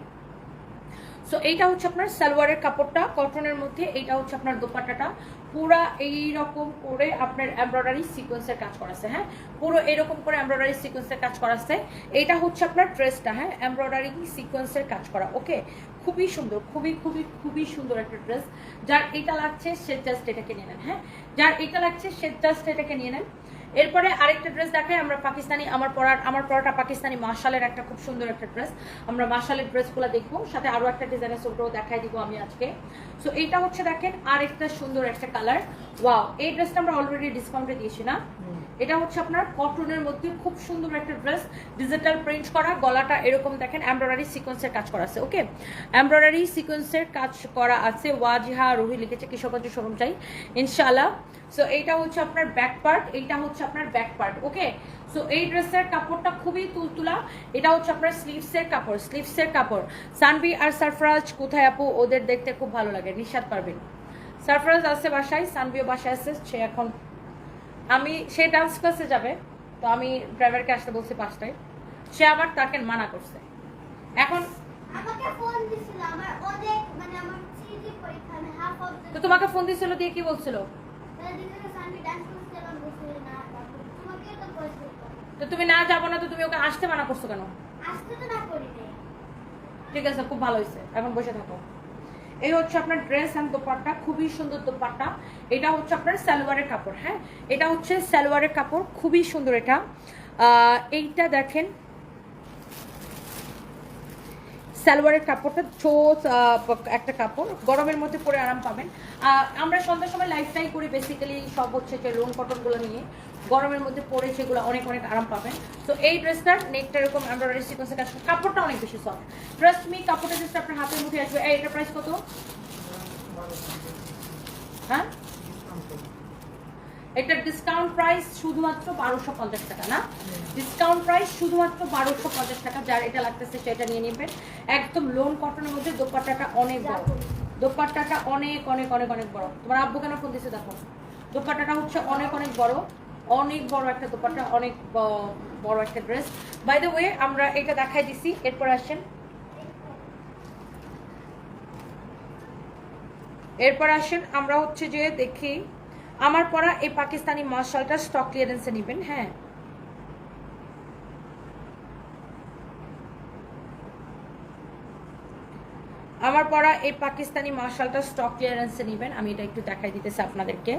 সো এইটা হচ্ছে আপনার সালোয়ারের কাপড়টা কটনের মধ্যে, এইটা হচ্ছে আপনার দোপাট্টাটা পুরা এইরকম করে আপনার এমব্রয়ডারি সিকোয়েন্সের কাজ করা আছে। হ্যাঁ, পুরো এরকম করে এমব্রয়ডারি সিকোয়েন্সের কাজ করা আছে। এইটা হচ্ছে আপনার ড্রেসটা। হ্যাঁ, এমব্রয়ডারি সিকোয়েন্সের কাজ করা। ওকে, খুবই সুন্দর, খুবই খুবই খুবই সুন্দর একটা ড্রেস। যার এটা লাগছে সে জাস্ট এটাকে নিয়ে নেন। হ্যাঁ, যার এটা লাগছে সে জাস্ট এটাকে নিয়ে নেন। এরপরে আরেকটা ড্রেস দেখাই আমরা পাকিস্তানি, আমার পরাটা পাকিস্তানি মার্শালের একটা খুব সুন্দর একটা ড্রেস। আমরা মার্শালের ড্রেসগুলো দেখবো, সাথে আরো একটা ডিজাইনের সোটাও দেখাই দিব আমি আজকে। সো এইটা হচ্ছে দেখেন আরেকটা সুন্দর একটা কালার। ওয়াও, এই ড্রেসটা আমরা অলরেডি ডিসকাউন্টে দিয়েছি না? এটা হচ্ছে আপনার কটনের মধ্যে খুব সুন্দর একটা ড্রেস, ডিজিটাল প্রিন্ট করা, গলাটা এরকম দেখেন এমব্রয়ডারি সিকোয়েন্সের কাজ করা আছে। ওকে, এমব্রয়ডারি সিকোয়েন্সের কাজ করা আছে। ওয়াজিহা রুহি লিখেছে কিশোরগঞ্জ শোরুম চাই ইনশাআল্লাহ। সো এইটা হচ্ছে আপনার ব্যাক পার্ট, এইটা হচ্ছে আপনার ব্যাক পার্ট। ওকে, সো এই ড্রেসের কাপড়টা খুবই তুলতুলা। এটা হচ্ছে আপনার স্লিভসের কাপড়, স্লিভসের কাপড়। সানভি আর সারফরাজ কোথায় আপু? ওদের দেখতে খুব ভালো লাগে। নিশাত পারবেন, সারফরাজ আছে বাসায়, সানভিও বাসায় আছে। সে এখন সে ডান্স ক্লাসে যাবে, তো আমি ড্রাইভারকে আসতে বলছি 5টায়। সে আবার তাকে মানা করছে। এখন আমাকে ফোন দিছিল আমার অনেক মানে আমার সিটি পরীক্ষা আমি হাফ অফ তো তোমাকে ফোন দিছিল, দিয়ে কি বলছিল? দিকে সানডে ডান্স করতে আমি বসে না তোমাকে তো বলছিল তো তুমি না যাবো না, তো তুমি ওকে আসতে মানা করছো কেন? আসতে তো না করি নাই। ঠিক আছে, খুব ভালো হয়েছে, এখন বসে থাকো। এই হচ্ছে আপনার ড্রেস এন্ড দোপাট্টা, খুবই সুন্দর দোপাট্টা। এটা হচ্ছে আপনার সালোয়ারের কাপড়। হ্যাঁ, এটা হচ্ছে সালোয়ারের কাপড়, খুবই সুন্দর এটা। এইটা দেখেন সালোয়ারের কাপড়টা ছোট একটা কাপড়, গরমের মধ্যে পরে আরাম পাবেন। আমরা সন্ধ্যার সময় লাইফটাই করি বেসিক্যালি, সব হচ্ছে যে লোন কটনগুলো নিয়ে গরমের মধ্যে পরে সেগুলো অনেক অনেক আরাম পাবেন। তো এই ড্রেসটার নেকটা এরকম এমব্রয়ডারি সিকোয়েন্সের কাজ, কাপড়টা অনেক বেশি সফট। ট্রাস্ট মি, কাপড়টা জাস্ট আপনার হাতের মুঠে আসবে। এটা প্রাইস কত? হ্যাঁ, এটার ডিসকাউন্ট প্রাইস শুধুমাত্র 1250 টাকা। না, ডিসকাউন্ট প্রাইস শুধুমাত্র 1250 টাকা। যার এটা লাগতেছে সেটা নিয়ে নেবেন। একদম লোন কটনের মধ্যে দোপাট্টাটা অনেক বড়, দোপাট্টাটা অনেক অনেক অনেক অনেক বড়। তোমার আব্বু কেন ফোন দিছে দেখো? দোপাট্টাটা হচ্ছে অনেক অনেক বড়, অনেক বড় একটা দোপাট্টা, অনেক বড় একটা ড্রেস। বাই দ্য ওয়ে, আমরা এটা দেখাই দিছি। এরপর আসেন আমরা হচ্ছে যে দেখি আমার পরা এই পাকিস্তানি মার্শালটা স্টক ক্লিয়ারেন্সে নেবেন। হ্যাঁ, আমার পরা এই পাকিস্তানি মার্শালটা স্টক ক্লিয়ারেন্সে নেবেন। আমি এটা একটু দেখাই দিতেছি আপনাদেরকে।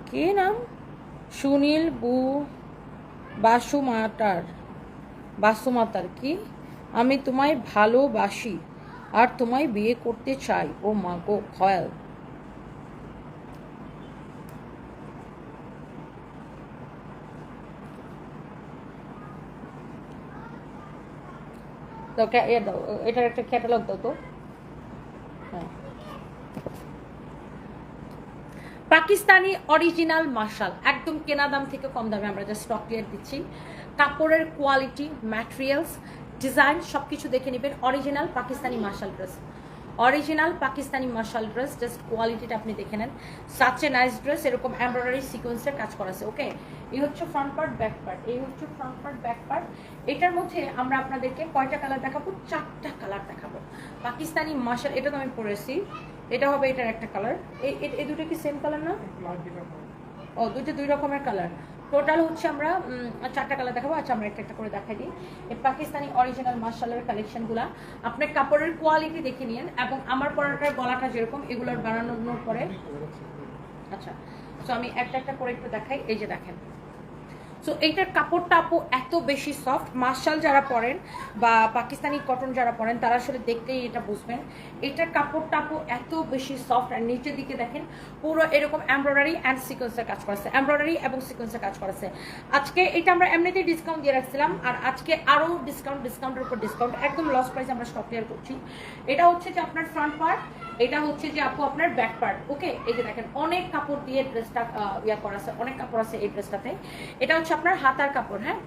কি নাম? সুনীল বাসুমাতার কি? আমি তোমায় ভালোবাসি আর তোমায় বিয়ে করতে চাই। ও মা গো খয়াল। দাও, এটার একটা ক্যাটালগ দাও তো। হ্যাঁ, পাকিস্তানি অরিজিনাল মার্শাল, একদম কেনা দাম থেকে কম দামে আমরা জাস্ট স্টক ক্লিয়ার দিচ্ছি। কাপড়ের কোয়ালিটি, ম্যাটেরিয়ালস, ডিজাইন সবকিছু দেখে নেবেন। Original Pakistani marshal dress, original Pakistani marshal dress, just কোয়ালিটিটা আপনি দেখে নেন। সাচ এ নাইস ড্রেস, এরকম এমব্রয়ডারি সিকোয়েন্সের কাজ করা আছে। ওকে, এই হচ্ছে ফ্রন্ট পার্ট, ব্যাক পার্ট। এই হচ্ছে ফ্রন্ট পার্ট, ব্যাক পার্ট। এটার মধ্যে আমরা আপনাদেরকে কয়টা কালার দেখাবো? 4টা কালার দেখাবো। পাকিস্তানি মার্শাল, এটা তো আমি পরেছি, এটা হবে এটার একটা কালার। এই দুটো কি সেম কালার না? ও, দুটো দুই রকমের কালার। টোটাল হচ্ছে আমরা 4টা কালার দেখাবো। আচ্ছা, আমরা একটা একটা করে দেখাই দিই। এই পাকিস্তানি অরিজিনাল মার্শালের কালেকশনগুলো আপনার কাপড়ের কোয়ালিটি দেখে নিন, এবং আমার পরাটার গলাটা যেরকম এগুলোর বানানোর পরে। আচ্ছা, তো আমি একটা একটা করে একটু দেখাই। এই যে দেখেন, সো এইটার কাপড়টা আপু এত বেশি সফট। মার্শাল যারা পরেন বা পাকিস্তানি কটন যারা পরেন তারা আসলে দেখতেই এটা বুঝবেন। এটার কাপড়টা আপু এত বেশি সফট। আর নিচের দিকে দেখেন পুরো এরকম এমব্রয়ডারি অ্যান্ড সিকোয়েন্সের কাজ করেছে, এমব্রয়ডারি এবং সিকোয়েন্সের কাজ করেছে। আজকে এটা আমরা এমনিতেই ডিসকাউন্ট দিয়ে রাখছিলাম, আর আজকে আরও ডিসকাউন্টের উপর ডিসকাউন্ট, একদম লস প্রাইস আমরা স্টক ক্লিয়ার করছি। এটা হচ্ছে যে আপনার ফ্রন্ট পার্ট, এটা হচ্ছে যে আপু আপনার ব্যাক পার্ট। ওকে, এই যে দেখেন অনেক কাপড় দিয়ে ড্রেসটা ইয়া করা আছে, অনেক কাপড় আছে এই ড্রেসটাতে। এটা হচ্ছে আপনার হাতার কাপড়। হ্যাঁ,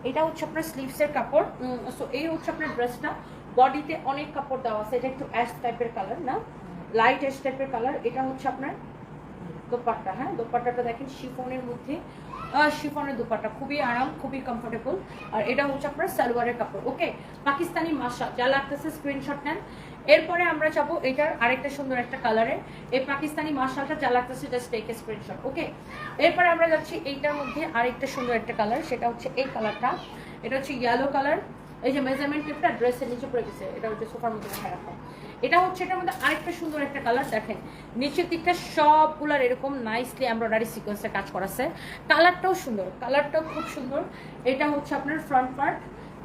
এটা হচ্ছে আপনার স্লিভসের কাপড়। সো এই হচ্ছে আপনার ড্রেসটা, বডিতে অনেক কাপড় দেওয়া আছে। এটা একটু অ্যাশ টাইপের কালার, না লাইট অ্যাশ টাইপের কালার। এটা হচ্ছে আপনার দোপাট্টা। হ্যাঁ, দোপাট্টাটা দেখেন শিফনের মধ্যে, শিফনের দোপাট্টা, খুবই আরাম, খুবই কমফোর্টেবল। আর এটা হচ্ছে আপনার সালোয়ারের কাপড়। ওকে, পাকিস্তানি মার্শাল যা লাগতেছে স্ক্রিনশট নেন। এরপরে আমরা যাবো এটার আরেকটা সুন্দর একটা কালারে, এই পাকিস্তানি মার্শালটা যা লাগতেছে জাস্ট টেক এ স্ক্রিনশট। ওকে, এরপরে আমরা যাচ্ছি এইটার মধ্যে আরেকটা সুন্দর একটা কালার, সেটা হচ্ছে এই কালারটা। এটা হচ্ছে ইয়েলো কালার। এই যে মেজারমেন্ট টেপটা ড্রেসের নিচে পড়ে গেছে, এটা হচ্ছে সোফার মধ্যে রেখে রাখা। এটা হচ্ছে এটার মধ্যে আরেকটা সুন্দর একটা কালার দেখেন, নিচের দিকটা সবগুলার এরকম নাইসলি এমব্রয়ডারি সিকোয়েন্সে কাজ করাছে। কালারটাও সুন্দর, কালারটাও খুব সুন্দর। এটা হচ্ছে আপনার ফ্রন্ট পার্ট,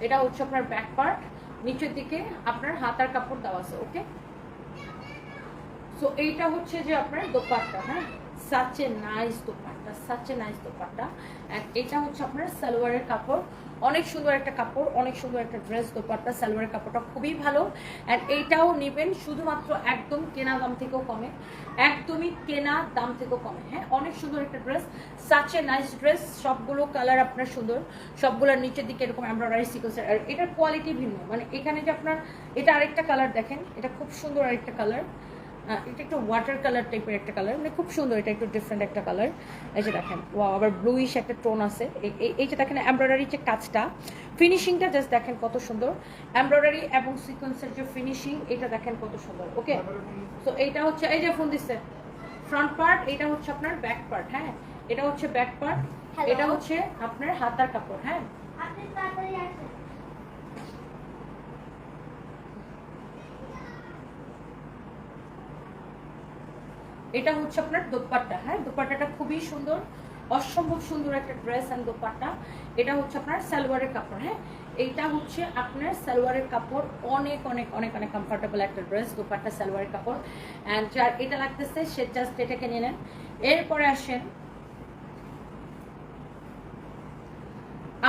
এটা হচ্ছে আপনার ব্যাক পার্ট, নিচের দিকে আপনার হাতার কাপড় দেওয়া আছে। ওকে, সো এইটা হচ্ছে যে আপনার দোপাট্টা, হ্যাঁ such a nice dupatta, such a nice dupatta. And এটা হচ্ছে আপনার সালোয়ারের কাপড়, অনেক সুন্দর একটা কাপড়, অনেক সুন্দর একটা ড্রেস দোপাট্টা। সালোয়ারের কাপড়টা খুবই ভালো। এন্ড এইটাও নেবেন শুধুমাত্র একদম কেনা দাম থেকেও কমে, একদমই কেনা দাম থেকেও কমে। হ্যাঁ, অনেক সুন্দর একটা dress, such a nice dress. সবগুলো কালার আপনার সুন্দর, সবগুলোর নিচের দিকে এরকম এমব্রয়ডারি সিকোয়েন্স। আর এটার কোয়ালিটি ভিন্ন, মানে এখানে যে আপনার এটা আরেকটা কালার দেখেন, এটা খুব সুন্দর আরেকটা কালার। এটা একটু ওয়াটার কালার টাইপের একটা কালার, মানে খুব সুন্দর। এটা একটু ডিফারেন্ট একটা কালার। এই যে দেখেন, ওয়াও, আবার ব্লুইশ একটা টোন আছে। এই যে দেখেন এমব্রয়ডারি যে কাজটা, ফিনিশিংটা জাস্ট দেখেন কত সুন্দর। এমব্রয়ডারি এবং সিকোয়েন্সের যে ফিনিশিং, এটা দেখেন কত সুন্দর। ওকে, তো এইটা হচ্ছে, এই যে ফোন দিচ্ছে, ফ্রন্ট পার্ট। এটা হচ্ছে আপনার ব্যাক পার্ট। হ্যাঁ, এটা হচ্ছে ব্যাক পার্ট, এটা হচ্ছে আপনার হাতার কাপড়। হ্যাঁ, আপনি তাড়াতাড়ি আসেন। এটা হচ্ছে আপনার দোপাট্টা। হ্যাঁ, দোপাট্টাটা খুবই সুন্দর, অসম্ভব সুন্দর একটা ড্রেস অ্যান্ড দোপাট্টা। এটা হচ্ছে আপনার সালোয়ারের কাপড়। হ্যাঁ, এইটা হচ্ছে আপনার সালোয়ারের কাপড়, অনেক অনেক অনেক অনেক কমফোর্টেবল একটা ড্রেস, দোপাট্টা সালোয়ারের কাপড়। অ্যান্ড যার এটা লাগতেছে সে জাস্ট এটাকে নিয়ে নেন। এরপরে আসেন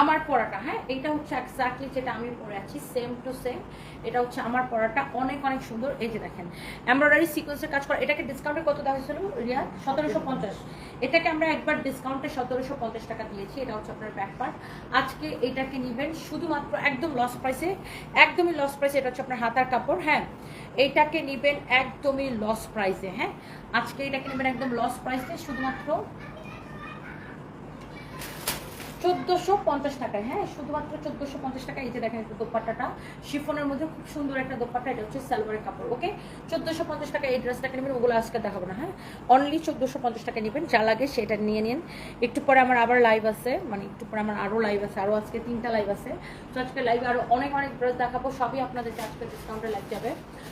আমার পরাটা। হ্যাঁ, এটা হচ্ছে এক্স্যাক্টলি যেটা আমি পরে আছি, সেম টু সেম। এটা হচ্ছে আমার পরাটা, অনেক অনেক সুন্দর। এই যে দেখেন এমব্রয়ডারি সিকোয়েন্সের কাজ করা। এটাকে ডিসকাউন্টে কত দেওয়া হয়েছিল রিয়া? 1750। এটাকে আমরা একবার ডিসকাউন্টে 1750 টাকা দিয়েছি। এটা হচ্ছে আপনার ব্যাক পার্ট। আজকে এটাকে নেবেন শুধুমাত্র একদম লস প্রাইসে, একদমই লস প্রাইসে। এটা হচ্ছে আপনার হাতার কাপড়। হ্যাঁ, এইটাকে নেবেন একদমই লস প্রাইসে। হ্যাঁ, আজকে এটাকে নেবেন একদম লস প্রাইসে, শুধুমাত্র 1450 টাকায়। হ্যাঁ, শুধুমাত্র 1450 টাকা। এই যে দেখেন একটু দোপাট্টাটা শিফনের মধ্যে খুব সুন্দর একটা দোপাট্টা। এটা হচ্ছে সালোয়ারের কাপড়। ওকে, 1450 টাকা এই ড্রেসটাকে নেবেন। ওগুলো আজকে দেখাবো না। হ্যাঁ, অনলি 1450 টাকা নেবেন। যা লাগে সেটা নিয়ে নিন। একটু পরে আমার আবার লাইভ আছে, মানে একটু পরে আমার আরও লাইভ আছে, আরও আজকে 3টা লাইভ আছে। তো আজকে লাইভে আরও অনেক অনেক ড্রেস দেখাবো, সবই আপনাদেরকে আজকে ডিসকাউন্টে লাইভ যাবে।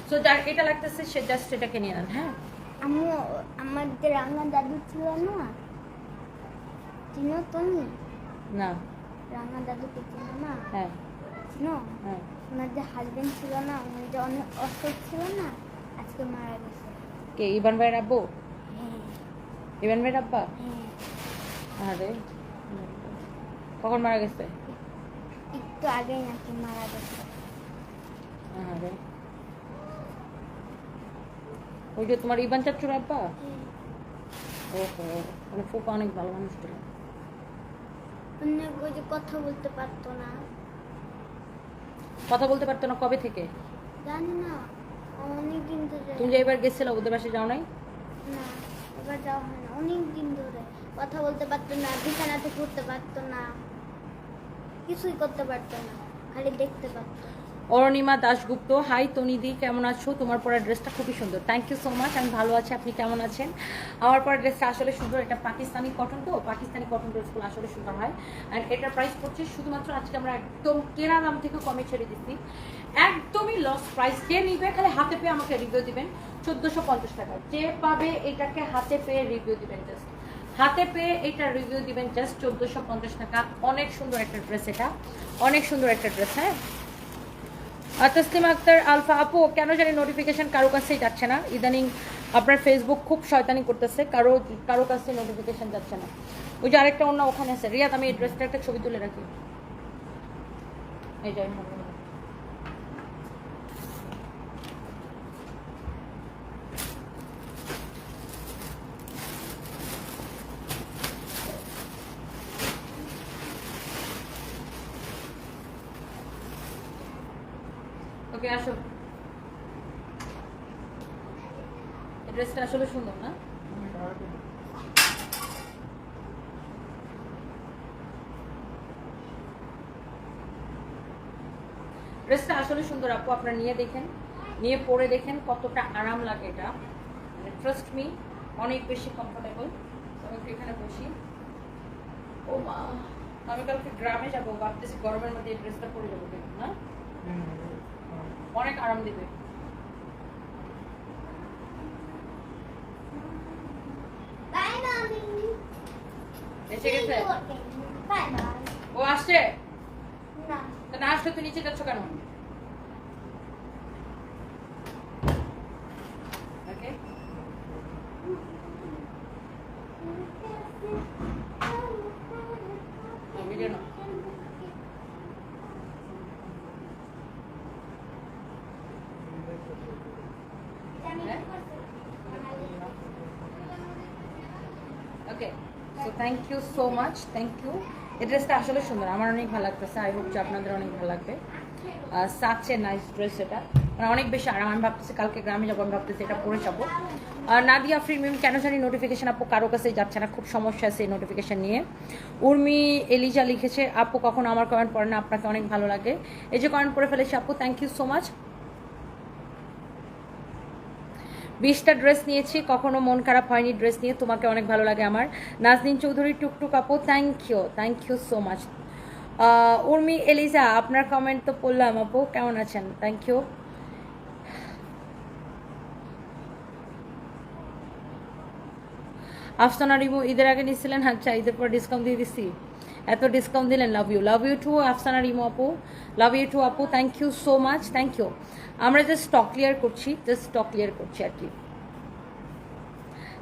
সো যার এটা লাগতেছে সে জাস্ট এটাকে নিয়ে নেন। হ্যাঁ, আমার যে রাঙা দাদু ছিল না, চিনো তুমি? না, রাঙা দাদুকে চিনো না? হ্যাঁ চিনো? হ্যাঁ। ওনার যে হাজবেন্ড ছিল না, উনি যে অনেক অসুখ ছিল না, আজকে মারা গেছে। কে, ইবান ভাইয়ের আব্বু? হ্যাঁ ইবান ভাইয়ের আব্বা? হ্যাঁ, আরে, কখন মারা গেছে? একটু আগেই নাকি মারা গেছে। আরে, ওই যে তোমার ইবান চাচ্চুর আব্বা? ওহো, মানে ফুপা অনেক ভালো মানুষ ছিল। অনেক, ওই যে কথা বলতে পারতো না। কথা বলতে পারতো না? কবে থেকে? জানি না, অনেক দিন ধরে। তুমি যে এবার গেছিলে ওদের বাসে যাও নাই? না, এবার যাওয়া হয় না, অনেক দিন ধরে। কথা বলতে পারতো না, বিছানা থেকে উঠতে পারতো না, কিছুই করতে পারতো না, খালি দেখতে পারতো। অরুণিমা দাশগুপ্ত, হাই তনিদি, কেমন আছো? তোমার পরা ড্রেসটা খুবই সুন্দর। থ্যাংক ইউ সো মাচ, আমি ভালো আছি। আপনি কেমন আছেন? আমার পরা ড্রেসটা আসলে সুন্দর। এটা পাকিস্তানি কটন, তো পাকিস্তানি কটন ড্রেসগুলো আসলে সুন্দর হয়। অ্যান্ড এটার প্রাইস পড়ছে শুধুমাত্র আজকে আমরা একদম কেনা দাম থেকে কমে ছেড়ে দিচ্ছি, একদমই লস প্রাইস। যে নিবে খালি হাতে পেয়ে আমাকে রিভিউ দিবেন 1450 টাকা। যে পাবে এটাকে হাতে পেয়ে রিভিউ দিবেন, জাস্ট হাতে পেয়ে এটা রিভিউ দিবেন জাস্ট 1450 টাকা। অনেক সুন্দর একটা ড্রেস, এটা অনেক সুন্দর একটা ড্রেস। হ্যাঁ, তসলিমা আক্তার আলফা আপু, কেন জানি নোটিফিকেশন কারো কাছেই যাচ্ছে না ইদানিং। আপনার ফেসবুক খুব শয়তানি করতেছে, কারো কাছে নোটিফিকেশন যাচ্ছে না। ওই যে আরেকটা অন্য ওখানে আছে। রিয়াদ, আমি এই ড্রেসটা একটা ছবি তুলে রাখি। এই যে ওকে, আসো। এই ড্রেসটা আসলে সুন্দর না? ড্রেসটা আসলে সুন্দর আপু, আপনারা নিয়ে দেখেন, নিয়ে পরে দেখেন কতটা আরাম লাগে। এটা ট্রাস্ট মি, অনেক বেশি কমফোর্টেবল। আমি একটু এখানে বসি। ও মা, আমি কালকে গ্রামে যাবো, ভাবতেছি গরমের মধ্যে এই ড্রেসটা পরে যাবো, দেখুন না, অনেক আরাম দেবে। এসে গেছে বাই বাই। ও আসছে না তো না আসলে তুই নিচে যাচ্ছ কেন ওকে ভিডিও না okay so thank you so much thank you এই ড্রেসটা আসলে সুন্দর আমার অনেক ভালো লাগতেছে আই হোপ যে আপনাদের অনেক ভালো লাগবে সাচ এ নাইস ড্রেস এটা মানে অনেক বেশি আরাম আমি ভাবতেছি কালকে গ্রামে যাবো আমি ভাবতেছি এটা পরে যাবো নাদিয়া প্রিমিয়াম কেন জানি নোটিফিকেশন আপু কারো কাছে যাচ্ছে না খুব সমস্যা আছে এই নোটিফিকেশন নিয়ে উর্মি এলিজা লিখেছে আপু কখনো আমার কমেন্ট পড়ে না আপনাকে অনেক ভালো লাগে এই যে কমেন্ট পড়ে ফেলেছি আপু থ্যাংক ইউ সো মাচ 20টা ড্রেস নিয়েছি কখনো মন খারাপ হয়নি ড্রেস নিয়ে তোমাকে অনেক ভালো লাগে আমার নাজনীন চৌধুরী টুকটুক আপু thank you so much Urmi Eliza আপনার কমেন্ট তো পড়লাম আপু কেমন আছেন থ্যাংক ইউ আফসানা রিমু ঈদের আগে নিয়েছিলেন আচ্ছা ঈদের পর ডিসকাউন্ট দিয়ে দিচ্ছি এত ডিসকাউন্ট দিলেন love you too Afsana Rimu আপু লাভ ইউ টু আপু thank you so much thank you আমরা জাস্ট স্টক ক্লিয়ার করছি আর কি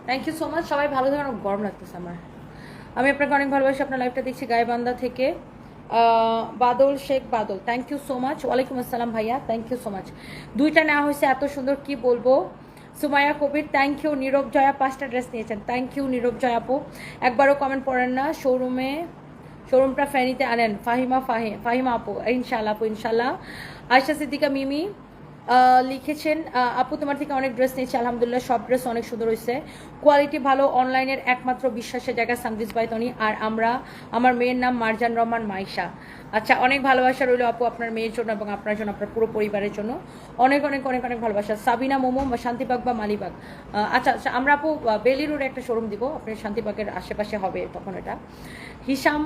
থ্যাংক ইউ সো মাচ সবাই ভালো থাকুন গরম লাগতেছে আমার আমি আপনাকে অনেক ভালোবাসি আপনার লাইভটা দেখছি গাইবান্ধা থেকে বাদল শেখ বাদল থ্যাংক ইউ সো মাচ ওয়ালাইকুম আসসালাম ভাইয়া থ্যাংক ইউ সো মাচ দুইটা নেওয়া হয়েছে এত সুন্দর কি বলবো সুমাইয়া কবির থ্যাংক ইউ নীরব জয়া 5টা ড্রেস নিয়েছেন থ্যাংক ইউ নীরব জয়া আপু একবারও কমেন্ট পড়েন না শোরুমটা ফ্যানিতে আনেন ফাহিমা আপু ইনশাল্লাহ আয়শা সিদ্দিকা মিমি লিখেছেন আপু তোমার থেকে অনেক ড্রেস নিয়েছি আলহামদুলিল্লাহ সব ড্রেস অনেক সুন্দর হয়েছে কোয়ালিটি ভালো অনলাইনের একমাত্র বিশ্বাসের জায়গা সানভিস বাইতনি আর আমার মেয়ের নাম মারজান রহমান মাইশা আচ্ছা অনেক ভালোবাসা রইল আপু আপনার মেয়ের জন্য এবং আপনার জন্য আপনার পুরো পরিবারের জন্য অনেক অনেক অনেক অনেক ভালোবাসা সাবিনা মোমো বা শান্তিবাগ বা মালিবাগ আচ্ছা আমরা আপু বেলি রোডে একটা শোরুম দিব আপনার শান্তিবাগের আশেপাশে হবে তখন এটা হিসাম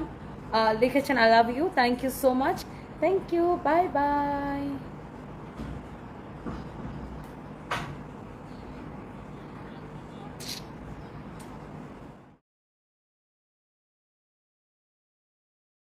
লিখেছেন I love you thank you so much thank you bye by